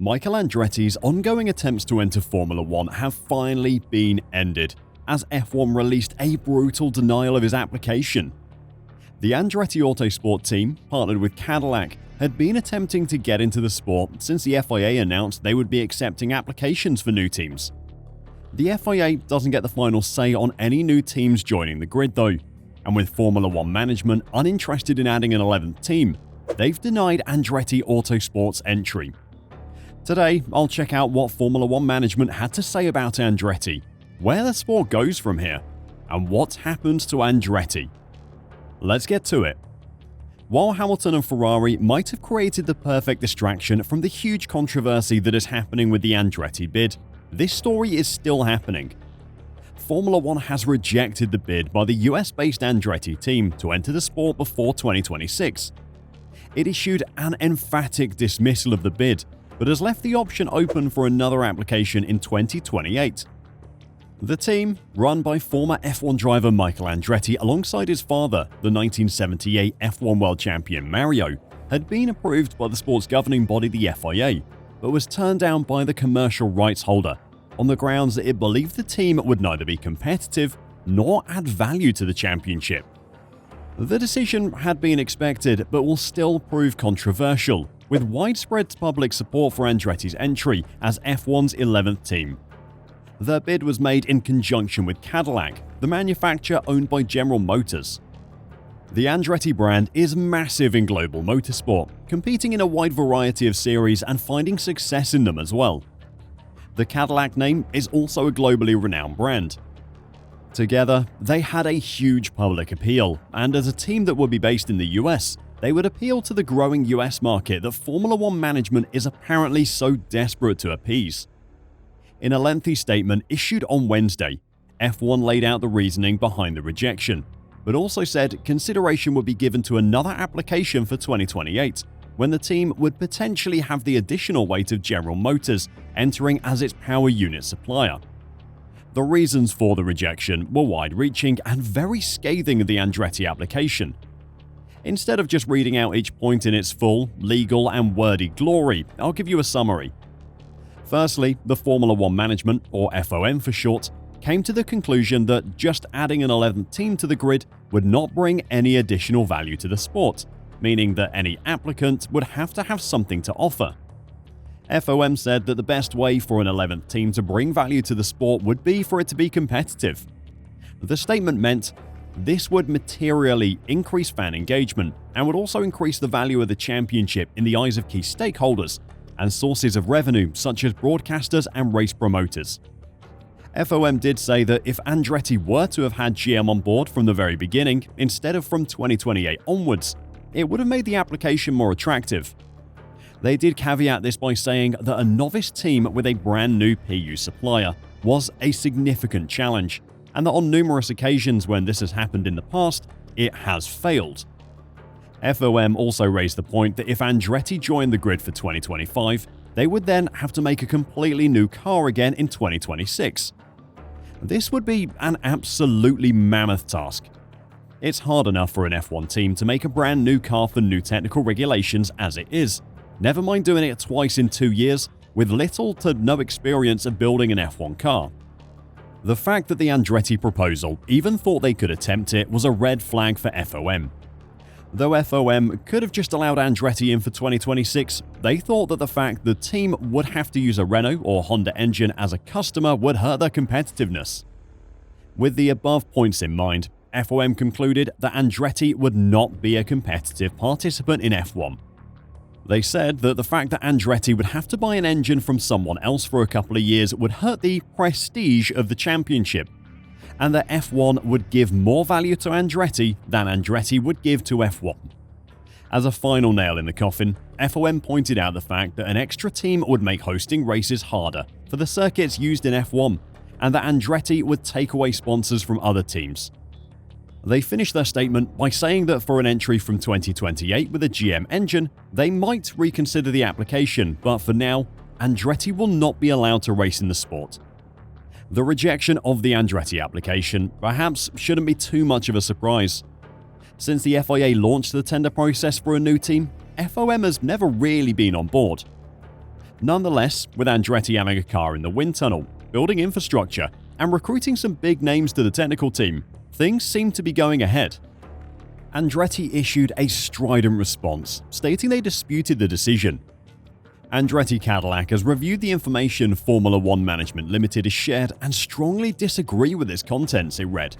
Michael Andretti's ongoing attempts to enter Formula One have finally been ended, as F1 released a brutal denial of his application. The Andretti Autosport team, partnered with Cadillac, had been attempting to get into the sport since the FIA announced they would be accepting applications for new teams. The FIA doesn't get the final say on any new teams joining the grid though, and with Formula One management uninterested in adding an 11th team, they've denied Andretti Autosport's entry. Today, I'll check out what Formula One management had to say about Andretti, where the sport goes from here, and what happens to Andretti. Let's get to it. While Hamilton and Ferrari might have created the perfect distraction from the huge controversy that is happening with the Andretti bid, this story is still happening. Formula One has rejected the bid by the US-based Andretti team to enter the sport before 2026. It issued an emphatic dismissal of the bid, but has left the option open for another application in 2028. The team, run by former F1 driver Michael Andretti alongside his father, the 1978 F1 World Champion Mario, had been approved by the sport's governing body, the FIA, but was turned down by the commercial rights holder on the grounds that it believed the team would neither be competitive nor add value to the championship. The decision had been expected but will still prove controversial, with widespread public support for Andretti's entry as F1's 11th team. The bid was made in conjunction with Cadillac, the manufacturer owned by General Motors. The Andretti brand is massive in global motorsport, competing in a wide variety of series and finding success in them as well. The Cadillac name is also a globally renowned brand. Together, they had a huge public appeal, and as a team that would be based in the US, they would appeal to the growing US market that Formula One management is apparently so desperate to appease. In a lengthy statement issued on Wednesday, F1 laid out the reasoning behind the rejection, but also said consideration would be given to another application for 2028, when the team would potentially have the additional weight of General Motors entering as its power unit supplier. The reasons for the rejection were wide-reaching and very scathing of the Andretti application. Instead of just reading out each point in its full, legal and wordy glory, I'll give you a summary. Firstly, the Formula One management, or FOM for short, came to the conclusion that just adding an 11th team to the grid would not bring any additional value to the sport, meaning that any applicant would have to have something to offer. FOM said that the best way for an 11th team to bring value to the sport would be for it to be competitive. The statement meant this would materially increase fan engagement and would also increase the value of the championship in the eyes of key stakeholders and sources of revenue such as broadcasters and race promoters. FOM did say that if Andretti were to have had GM on board from the very beginning instead of from 2028 onwards, it would have made the application more attractive. They did caveat this by saying that a novice team with a brand new PU supplier was a significant challenge, and that on numerous occasions when this has happened in the past, it has failed. FOM also raised the point that if Andretti joined the grid for 2025, they would then have to make a completely new car again in 2026. This would be an absolutely mammoth task. It's hard enough for an F1 team to make a brand new car for new technical regulations as it is, never mind doing it twice in 2 years with little to no experience of building an F1 car. The fact that the Andretti proposal even thought they could attempt it was a red flag for FOM. Though FOM could have just allowed Andretti in for 2026, they thought that the fact the team would have to use a Renault or Honda engine as a customer would hurt their competitiveness. With the above points in mind, FOM concluded that Andretti would not be a competitive participant in F1. They said that the fact that Andretti would have to buy an engine from someone else for a couple of years would hurt the prestige of the championship, and that F1 would give more value to Andretti than Andretti would give to F1. As a final nail in the coffin, FOM pointed out the fact that an extra team would make hosting races harder for the circuits used in F1, and that Andretti would take away sponsors from other teams. They finished their statement by saying that for an entry from 2028 with a GM engine, they might reconsider the application, but for now, Andretti will not be allowed to race in the sport. The rejection of the Andretti application perhaps shouldn't be too much of a surprise. Since the FIA launched the tender process for a new team, FOM has never really been on board. Nonetheless, with Andretti having a car in the wind tunnel, building infrastructure, and recruiting some big names to the technical team, things seem to be going ahead. Andretti issued a strident response, stating they disputed the decision. Andretti Cadillac has reviewed the information Formula One Management Limited has shared and strongly disagree with its contents, it read.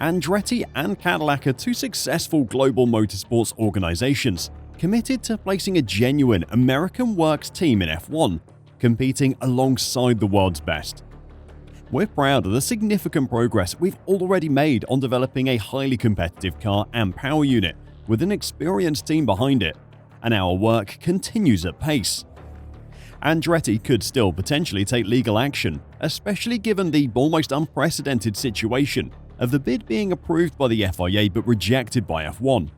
Andretti and Cadillac are two successful global motorsports organizations committed to placing a genuine American works team in F1, competing alongside the world's best. We're proud of the significant progress we've already made on developing a highly competitive car and power unit with an experienced team behind it, and our work continues at pace. Andretti could still potentially take legal action, especially given the almost unprecedented situation of the bid being approved by the FIA but rejected by F1.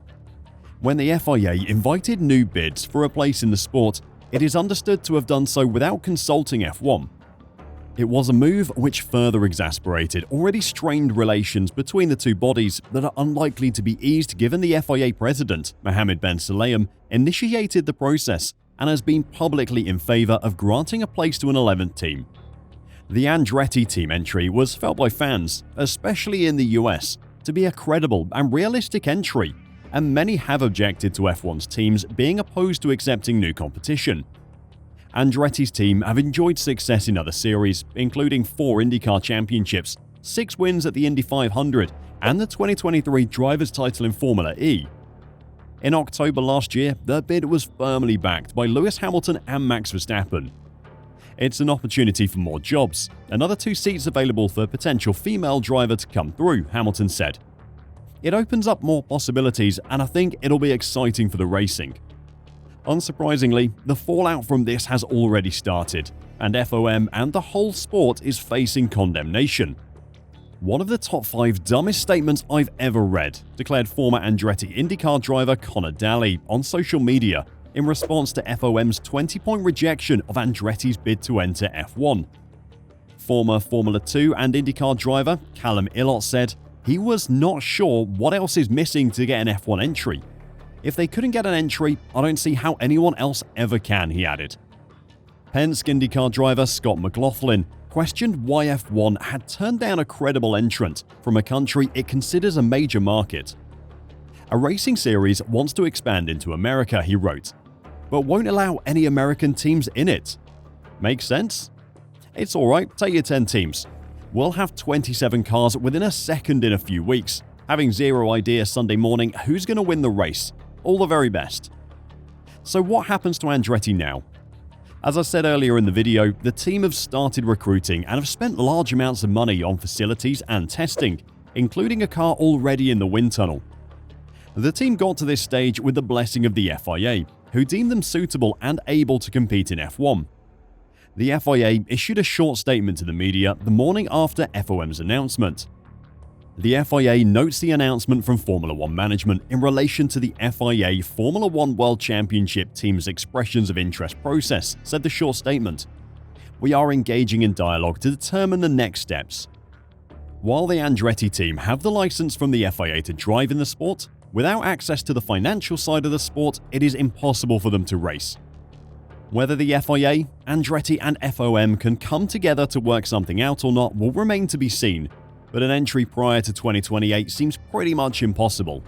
When the FIA invited new bids for a place in the sport, it is understood to have done so without consulting F1. It was a move which further exasperated already strained relations between the two bodies that are unlikely to be eased given the FIA president, Mohammed Ben Sulayem, initiated the process and has been publicly in favor of granting a place to an 11th team. The Andretti team entry was felt by fans, especially in the US, to be a credible and realistic entry, and many have objected to F1's teams being opposed to accepting new competition. Andretti's team have enjoyed success in other series, including 4 IndyCar championships, 6 wins at the Indy 500, and the 2023 Drivers' title in Formula E. In October last year, the bid was firmly backed by Lewis Hamilton and Max Verstappen. It's an opportunity for more jobs, another 2 seats available for a potential female driver to come through, Hamilton said. It opens up more possibilities, and I think it'll be exciting for the racing. Unsurprisingly, the fallout from this has already started, and FOM and the whole sport is facing condemnation. One of the top 5 dumbest statements I've ever read, declared former Andretti IndyCar driver Connor Daly on social media in response to FOM's 20-point rejection of Andretti's bid to enter F1. Former Formula 2 and IndyCar driver Callum Ilott said he was not sure what else is missing to get an F1 entry. If they couldn't get an entry, I don't see how anyone else ever can, he added. Penske IndyCar driver Scott McLaughlin questioned why F1 had turned down a credible entrant from a country it considers a major market. A racing series wants to expand into America, he wrote, but won't allow any American teams in it. Makes sense? It's alright, take your 10 teams. We'll have 27 cars within a second in a few weeks, having zero idea Sunday morning who's going to win the race. All the very best. So what happens to Andretti now? As I said earlier in the video, the team have started recruiting and have spent large amounts of money on facilities and testing, including a car already in the wind tunnel. The team got to this stage with the blessing of the FIA, who deemed them suitable and able to compete in F1. The FIA issued a short statement to the media the morning after FOM's announcement. The FIA notes the announcement from Formula One management in relation to the FIA Formula One World Championship team's expressions of interest process, said the short statement. We are engaging in dialogue to determine the next steps. While the Andretti team have the license from the FIA to drive in the sport, without access to the financial side of the sport, it is impossible for them to race. Whether the FIA, Andretti and FOM can come together to work something out or not will remain to be seen, but an entry prior to 2028 seems pretty much impossible.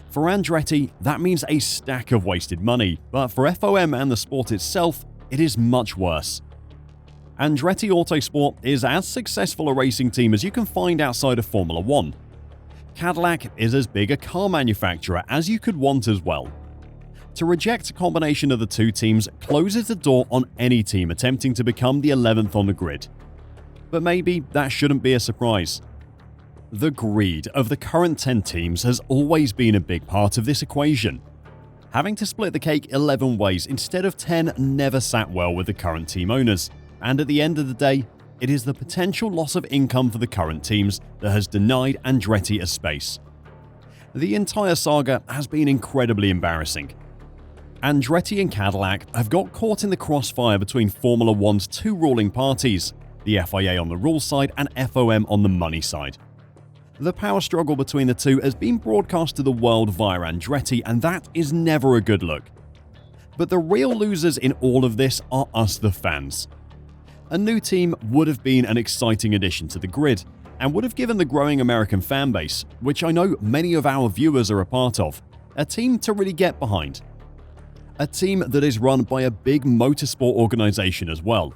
For Andretti, that means a stack of wasted money, but for FOM and the sport itself, it is much worse. Andretti Autosport is as successful a racing team as you can find outside of Formula One. Cadillac is as big a car manufacturer as you could want as well. To reject a combination of the two teams closes the door on any team attempting to become the 11th on the grid. But maybe that shouldn't be a surprise. The greed of the current 10 teams has always been a big part of this equation. Having to split the cake 11 ways instead of 10 never sat well with the current team owners, and at the end of the day, it is the potential loss of income for the current teams that has denied Andretti a space. The entire saga has been incredibly embarrassing. Andretti and Cadillac have got caught in the crossfire between Formula One's 2 ruling parties, the FIA on the rules side and FOM on the money side. The power struggle between the two has been broadcast to the world via Andretti, and that is never a good look. But the real losers in all of this are us, the fans. A new team would have been an exciting addition to the grid and would have given the growing American fan base, which I know many of our viewers are a part of, a team to really get behind. A team that is run by a big motorsport organization as well.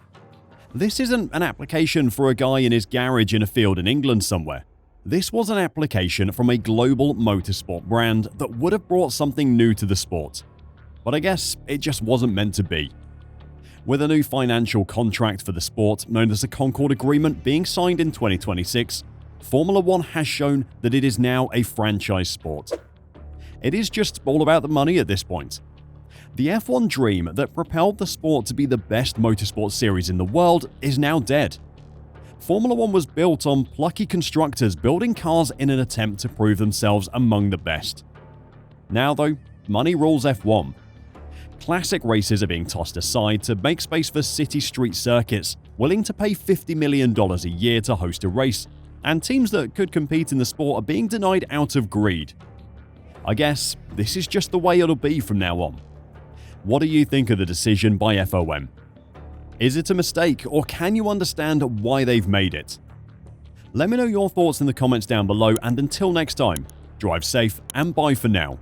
This isn't an application for a guy in his garage in a field in England somewhere. This was an application from a global motorsport brand that would have brought something new to the sport. But I guess it just wasn't meant to be. With a new financial contract for the sport known as the Concord Agreement being signed in 2026, Formula One has shown that it is now a franchise sport. It is just all about the money at this point. The F1 dream that propelled the sport to be the best motorsport series in the world is now dead. Formula One was built on plucky constructors building cars in an attempt to prove themselves among the best. Now though, money rules F1. Classic races are being tossed aside to make space for city street circuits willing to pay $50 million a year to host a race, and teams that could compete in the sport are being denied out of greed. I guess this is just the way it'll be from now on. What do you think of the decision by FOM? Is it a mistake, or can you understand why they've made it? Let me know your thoughts in the comments down below, and until next time, drive safe and bye for now.